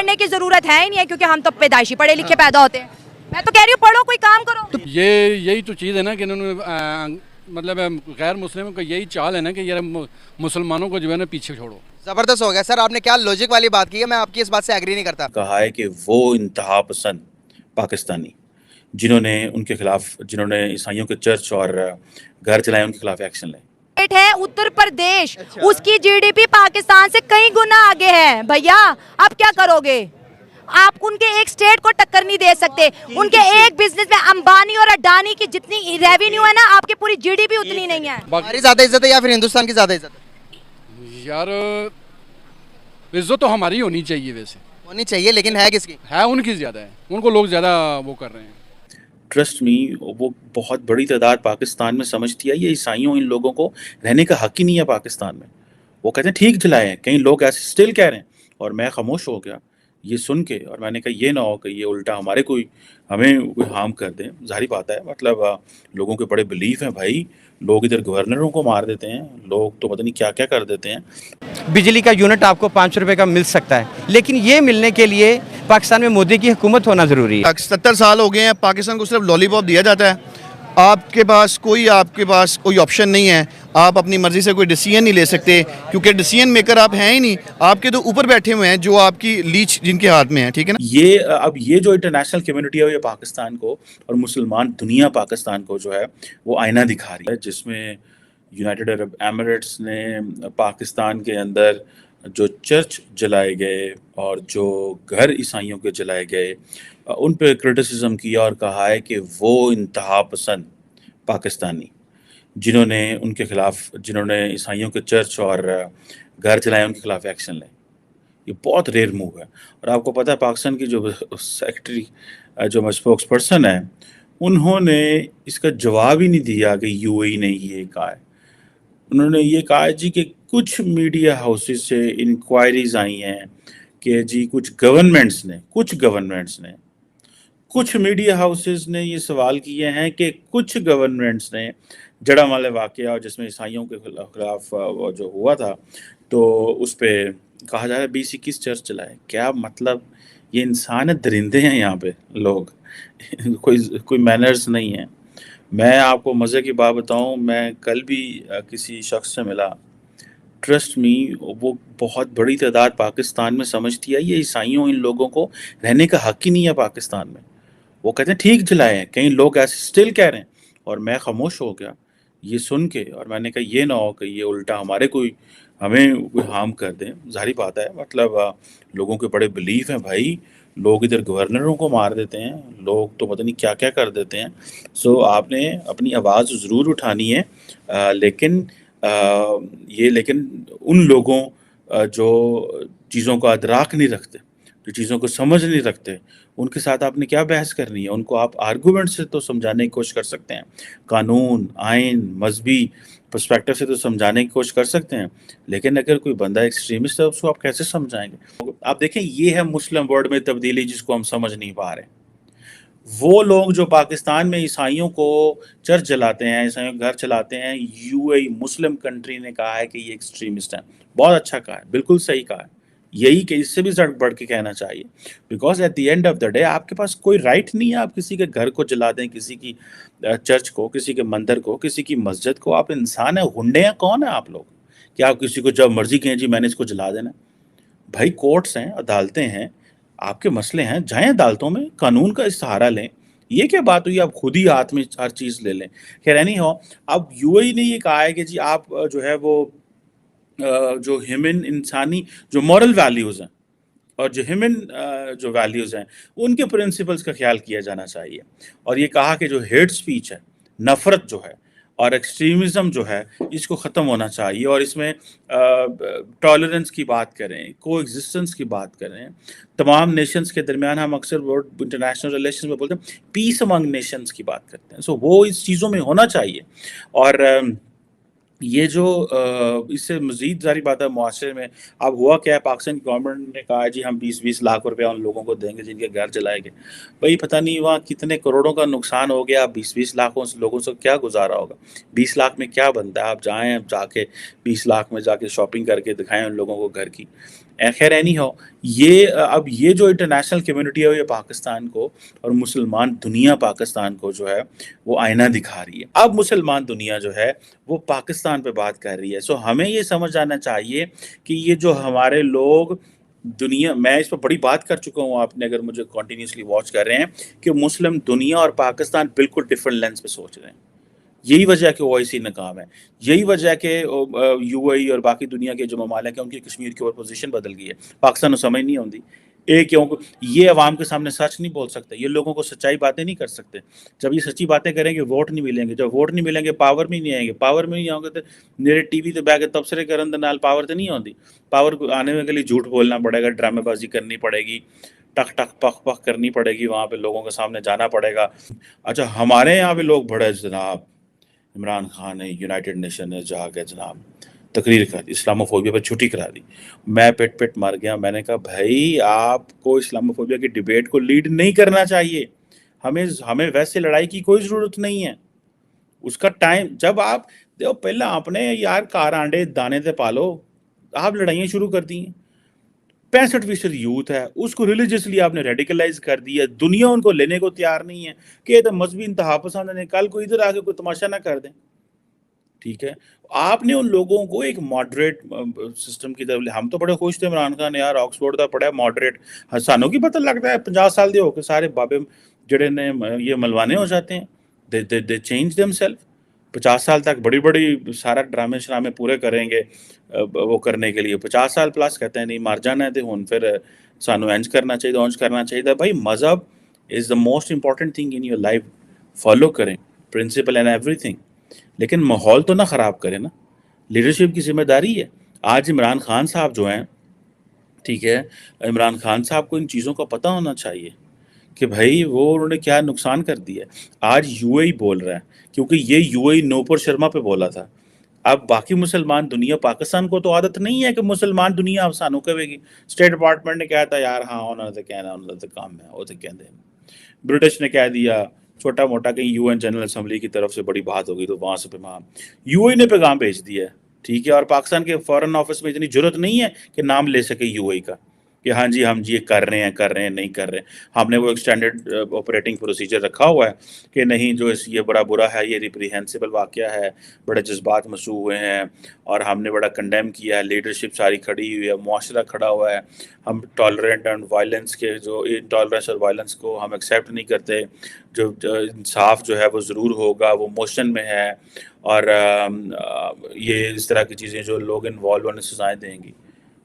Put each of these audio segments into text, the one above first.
پڑھنے کی ضرورت ہے ہی نہیں ہے کیونکہ ہم تو پیدائشی پڑھے لکھے پیدا ہوتے ہیں. میں تو کہہ رہی ہوں پڑھو, کوئی کام کرو. یہی تو چیز ہے نا کہ انہوں نے مطلب غیر مسلموں کا یہی چال ہے نا کہ یار مسلمانوں کو جو ہے نا پیچھے چھوڑو. زبردست ہو گیا سر, آپ نے کیا لوجک والی بات کی ہے, میں آپ کی اس بات سے ایگری نہیں کرتا. کہا ہے کہ وہ انتہا پسند پاکستانی جنہوں نے ان کے خلاف, جنہوں نے عیسائیوں کے چرچ اور گھر چلائے, ان کے خلاف ایکشن لے. ہے اتر پردیش, اس کی جی ڈی پی پاکستان سے کئی گنا آگے ہے بھیا. آپ کیا کرو گے؟ آپ ان کے ایک سٹیٹ کو ٹکر نہیں دے سکتے. ان کے ایک بزنس میں امبانی اور اڈانی کی جتنی ریونیو ہے نا, آپ کی پوری جی ڈی پی اتنی نہیں ہے. ہماری زیادہ عزت ہے یا پھر ہندوستان کی زیادہ عزت ہے؟ یار عزت تو ہماری ہونی چاہیے, ویسے ہونی چاہیے, لیکن ہے کس کی؟ ہے ان کی زیادہ ہے, ان کو لوگ زیادہ وہ کر رہے ہیں. ٹرسٹ می, وہ بہت بڑی تعداد پاکستان میں سمجھتی ہے یہ عیسائیوں ان لوگوں کو رہنے کا حق ہی نہیں ہے پاکستان میں. وہ کہتے ہیں ٹھیک جلائے ہیں, کئی لوگ ایسے اسٹل کہہ رہے ہیں, اور میں خاموش ہو گیا یہ سن کے, اور میں نے کہا یہ نہ ہو کہ یہ الٹا ہمیں کوئی ہارم کر دیں. ظاہری بات ہے, مطلب لوگوں کے بڑے بلیف ہیں بھائی, لوگ ادھر گورنروں کو مار دیتے ہیں, لوگ تو پتہ نہیں کیا کیا کر دیتے ہیں. بجلی کا یونٹ آپ کو 500 روپے کا مل سکتا ہے, لیکن یہ ملنے کے لیے پاکستان میں مودی کی حکومت ہونا ضروری ہے. 70 سال ہو گئے ہیں, پاکستان کو صرف لالی پاپ دیا جاتا ہے. آپ کے پاس کوئی آپشن نہیں ہے, آپ اپنی مرضی سے کوئی ڈیسیژن نہیں لے سکتے, کیونکہ ڈیسیژن میکر آپ ہیں ہی نہیں. آپ کے تو اوپر بیٹھے ہوئے ہیں جو آپ کی لیچ جن کے ہاتھ میں ہے, ٹھیک ہے نا. یہ جو انٹرنیشنل کمیونٹی ہے یہ پاکستان کو اور مسلمان دنیا پاکستان کو جو ہے وہ آئینہ دکھا رہی ہے, جس میں یونائٹڈ عرب ایمریٹس نے پاکستان کے اندر جو چرچ جلائے گئے اور جو گھر عیسائیوں کے جلائے گئے ان پہ کرٹیسزم کیا اور کہا ہے کہ وہ انتہا پسند پاکستانی جنہوں نے ان کے خلاف, جنہوں نے عیسائیوں کے چرچ اور گھر چلائے, ان کے خلاف ایکشن لے. یہ بہت ریئر موو ہے. اور آپ کو پتہ ہے پاکستان کی جو سیکرٹری, جو اسپوکس پرسن ہے, انہوں نے اس کا جواب ہی نہیں دیا کہ یو اے ای نے یہ کہا ہے. انہوں نے یہ کہا جی کہ کچھ میڈیا ہاؤسز سے انکوائریز آئی ہیں کہ جی کچھ میڈیا ہاؤسز نے یہ سوال کیے ہیں کہ کچھ گورنمنٹس نے جڑا والے واقعہ جس میں عیسائیوں کے خلاف جو ہوا تھا, تو اس پہ کہا جا رہا ہے 20-21 چرچ چلائے. کیا مطلب, یہ انسان ہے, درندے ہیں یہاں پہ لوگ, کوئی مینرز نہیں ہیں. میں آپ کو مزے کی بات بتاؤں, میں کل بھی کسی شخص سے ملا, ٹرسٹ می, وہ بہت بڑی تعداد پاکستان میں سمجھتی ہے یہ عیسائیوں ان لوگوں کو رہنے کا حق ہی نہیں ہے پاکستان میں. وہ کہتے ہیں ٹھیک جلائے ہیں, کئی لوگ ایسے اسٹل کہہ رہے ہیں, اور میں خاموش ہو گیا یہ سن کے, اور میں نے کہا یہ نہ ہو کہ یہ الٹا ہمیں کوئی ہارم کر دیں. ظاہری بات ہے, مطلب لوگوں کے بڑے بلیف ہیں بھائی, لوگ ادھر گورنروں کو مار دیتے ہیں, لوگ تو پتہ نہیں کیا کیا کر دیتے ہیں. سو آپ نے اپنی آواز ضرور اٹھانی ہے, لیکن ان لوگوں جو چیزوں کا ادراک نہیں رکھتے, جو چیزوں کو سمجھ نہیں رکھتے, ان کے ساتھ آپ نے کیا بحث کرنی ہے. ان کو آپ آرگومنٹ سے تو سمجھانے کی کوشش کر سکتے ہیں, قانون, آئین, مذہبی پرسپیکٹو سے تو سمجھانے کی کوشش کر سکتے ہیں, لیکن اگر کوئی بندہ ایکسٹریمسٹ ہے اس کو آپ کیسے سمجھائیں گے؟ آپ دیکھیں, یہ ہے مسلم ورلڈ میں تبدیلی جس کو ہم سمجھ نہیں پا رہے. وہ لوگ جو پاکستان میں عیسائیوں کو چرچ جلاتے ہیں, عیسائیوں کے گھر چلاتے ہیں, you a E Muslim country نے کہا ہے کہ یہ ایکسٹریمسٹ ہیں. بہت اچھا کہا ہے, بالکل صحیح کہا ہے. یہی کہ اس سے بھی زیادہ بڑھ کے کہنا چاہیے, because at the end of the day آپ کے پاس کوئی رائٹ نہیں ہے آپ کسی کے گھر کو جلا دیں, کسی کی چرچ کو, کسی کے مندر کو, کسی کی مسجد کو. آپ انسان ہیں, ہنڈے ہیں, کون ہیں آپ لوگ کہ آپ کسی کو جب مرضی کہیں جی میں نے اس کو جلا دینا؟ بھائی کورٹس ہیں, عدالتیں ہیں, آپ کے مسئلے ہیں, جائیں عدالتوں میں, قانون کا سہارا لیں. یہ کیا بات ہوئی آپ خود ہی ہاتھ میں ہر چیز لے لیں؟ خیر نہیں ہو. اب یو اے ای نے یہ کہا ہے کہ جی آپ جو ہے وہ جو ہیومن انسانی جو مورل ویلیوز ہیں اور جو ہیومن جو ویلیوز ہیں ان کے پرنسپلز کا خیال کیا جانا چاہیے. اور یہ کہا کہ جو ہیٹ سپیچ ہے, نفرت جو ہے اور ایکسٹریمزم جو ہے, اس کو ختم ہونا چاہیے, اور اس میں ٹالرنس کی بات کریں, کو ایگزسٹنس کی بات کریں, تمام نیشنز کے درمیان. ہم اکثر انٹرنیشنل ریلیشنز میں بولتے ہیں پیس امنگ نیشنز کی بات کرتے ہیں. سو وہ اس چیزوں میں ہونا چاہیے. اور یہ جو اس سے مزید ظاہری بات ہے معاشرے میں اب ہوا کیا ہے, پاکستان کی گورنمنٹ نے کہا ہے جی ہم 20-20 لاکھ روپیہ ان لوگوں کو دیں گے جن کے گھر جلائے گئے. بھائی پتہ نہیں وہاں کتنے کروڑوں کا نقصان ہو گیا, 20-20 لاکھوں لوگوں سے کیا گزارا ہوگا؟ 20 لاکھ میں کیا بنتا ہے؟ آپ جائیں, جا کے 20 لاکھ میں جا کے شاپنگ کر کے دکھائیں ان لوگوں کو گھر کی. خیر اینی ہو، یہ اب یہ جو انٹرنیشنل کمیونٹی ہے یہ پاکستان کو اور مسلمان دنیا پاکستان کو جو ہے وہ آئینہ دکھا رہی ہے. اب مسلمان دنیا جو ہے وہ پاکستان پہ بات کر رہی ہے. سو ہمیں یہ سمجھ آنا چاہیے کہ یہ جو ہمارے لوگ دنیا، میں اس پہ بڑی بات کر چکا ہوں، آپ نے اگر مجھے کنٹینیوسلی واچ کر رہے ہیں، کہ مسلم دنیا اور پاکستان بالکل ڈفرنٹ لینس پہ سوچ رہے ہیں. یہی وجہ ہے کہ OIC ناکام ہے، یہی وجہ ہے کہ UAE اور باقی دنیا کے جو ممالک ہیں ان کی کشمیر کے اوپر پوزیشن بدل گئی ہے. پاکستان کو سمجھ نہیں آتی کیوں یہ عوام کے سامنے سچ نہیں بول سکتے، یہ لوگوں کو سچائی باتیں نہیں کر سکتے. جب یہ سچی باتیں کریں گے ووٹ نہیں ملیں گے، جب ووٹ نہیں ملیں گے پاور میں نہیں آئیں گے، پاور میں نہیں آؤں گے تو میرے ٹی وی تے بہ کے تبصرے کرن دے نال پاور تو نہیں آتی. پاور آنے کے لیے جھوٹ بولنا پڑے گا، ڈرامے بازی کرنی پڑے گی، ٹک ٹک پخ پخ کرنی پڑے گی، وہاں پہ لوگوں کے سامنے جانا پڑے گا. اچھا ہمارے یہاں پہ لوگ بڑے جناب عمران خان نے یونائٹڈ نیشن نے جا کے جناب تقریر کر دی، اسلاموفوبیا پہ چھٹی کرا دی. میں پٹ مر گیا. میں نے کہا بھائی آپ کو اسلاموفوبیا کی ڈیبیٹ کو لیڈ نہیں کرنا چاہیے، ہمیں ویسے لڑائی کی کوئی ضرورت نہیں ہے. اس کا ٹائم جب آپ دیکھو پہلے اپنے یار کار آنڈے دانے سے پالو، آپ لڑائیاں شروع کر دی ہیں. 65% یوتھ ہے، اس کو ریلیجیسلی آپ نے ریڈیکلائز کر دیا. دنیا ان کو لینے کو تیار نہیں ہے کہ یہ تو مذہبی انتہا پسند ہے، کل کو ادھر آ کے کوئی تماشا نہ کر دیں. ٹھیک ہے، آپ نے ان لوگوں کو ایک ماڈریٹ سسٹم کی طرف، ہم تو بڑے خوش تھے عمران خان یار آکسفورڈ کا پڑھا ماڈریٹ، سانوں کی پتہ لگتا ہے 50 سال دے ہو کے سارے بابے جڑے نے یہ ملوانے ہو جاتے ہیں. They change them self. 50 سال تک بڑی بڑی سارا ڈرامے شرامے پورے کریں گے وہ کرنے کے لیے. 50 سال پلس کہتے ہیں نہیں مر جانا ہے تو ہن پھر سانو انج کرنا چاہیے اونج کرنا چاہیے. بھائی مذہب is the most important thing in your life, follow کریں پرنسپل اینڈ ایوری تھنگ، لیکن ماحول تو نہ خراب کریں نا. لیڈرشپ کی ذمہ داری ہے. آج عمران خان صاحب جو ہیں، ٹھیک ہے، عمران خان صاحب کو ان چیزوں کا پتہ ہونا چاہیے کہ بھائی وہ انہوں نے کیا نقصان کر دیا. آج UAE بول رہا ہے کیونکہ یہ UAE نوپور شرما پہ بولا تھا. اب باقی مسلمان دنیا، پاکستان کو تو عادت نہیں ہے کہ مسلمان دنیا افسانوں کہے گی. اسٹیٹ ڈپارٹمنٹ نے کہا تھا یار ہاں انہوں نے تو کہنا، انہوں نے تو کام ہے وہ تو کہتے ہیں. برٹش نے کہہ دیا چھوٹا موٹا، کہیں UN جنرل اسمبلی کی طرف سے بڑی بات ہوگی تو وہاں سے پیغام UAE نے پیغام بھیج دیا ہے. ٹھیک ہے، اور پاکستان کے فارن آفس میں اتنی جرت نہیں ہے کہ نام لے سکے UAE کا کہ ہاں جی ہم جی یہ کر رہے ہیں نہیں کر رہے ہیں. ہم نے وہ ایک اسٹینڈرڈ آپریٹنگ پروسیجر رکھا ہوا ہے کہ نہیں جو یہ بڑا برا ہے، یہ ریپریہنسیبل واقعہ ہے، بڑے جذبات مسوع ہوئے ہیں اور ہم نے بڑا کنڈیم کیا ہے. لیڈرشپ ساری کھڑی ہوئی ہے، معاشرہ کھڑا ہوا ہے. ہم ٹالرنٹ اینڈ وائلنس کے جو انٹالرنس اور وائلنس کو ہم ایکسیپٹ نہیں کرتے. جو انصاف جو ہے وہ ضرور ہوگا، وہ موشن میں ہے. اور یہ اس طرح کی چیزیں جو لوگ انوالو ہونے سزائیں دیں گی،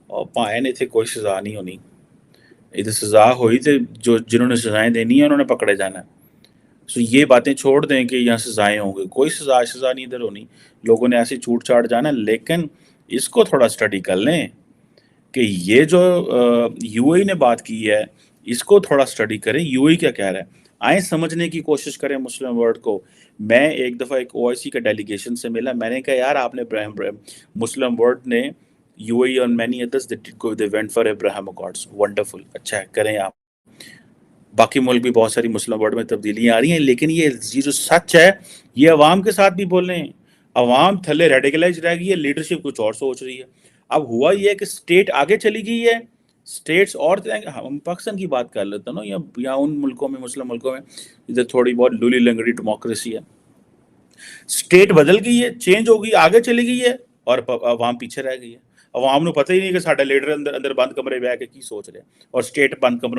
اور پائے نہیں تھے کوئی سزا نہیں ہونی. ادھر سزا ہوئی تھے جو جنہوں نے سزائیں دینی ہیں انہوں نے پکڑے جانا ہے. سو یہ باتیں چھوڑ دیں کہ یہاں سزائیں ہوں گی، کوئی سزا نہیں ادھر ہونی. لوگوں نے ایسی چھوٹ چھاٹ جانا ہے. لیکن اس کو تھوڑا سٹڈی کر لیں کہ یہ جو UAE نے بات کی ہے اس کو تھوڑا سٹڈی کریں. UAE کیا کہہ رہا ہے، آئیں سمجھنے کی کوشش کریں مسلم ورلڈ کو. میں ایک دفعہ ایک OIC کا ڈیلیگیشن سے ملا، میں نے کہا یار آپ نے مسلم ورلڈ نے UAE اور many others they went for Abraham Accords. Wonderful. اچھا ہے، کریں آپ. باقی ملک بھی بہت ساری مسلم ورلڈ میں تبدیلیاں آ رہی ہیں، لیکن یہ جو سچ ہے یہ عوام کے ساتھ بھی بول رہے ہیں. عوام تھلے ریڈیکلائز رہ گئی ہے، لیڈرشپ کچھ اور سوچ رہی ہے. اب ہوا یہ ہے کہ اسٹیٹ آگے چلی گئی ہے، اسٹیٹس اور ہم پاکستان کی بات کر لیتے ہیں نا، یا ان ملکوں میں، مسلم ملکوں میں ادھر تھوڑی بہت لولی لنگڑی ڈیموکریسی ہے. اسٹیٹ بدل گئی ہے، چینج ہو گئی، آگے چلی گئی ہے اور عوام پیچھے رہ گئی ہے. عوام کو پتہ ہی نہیں کہ ساڈا لیڈر اندر بند کمرے بہ کے کی سوچ رہے ہیں، اور اسٹیٹ بند کمروں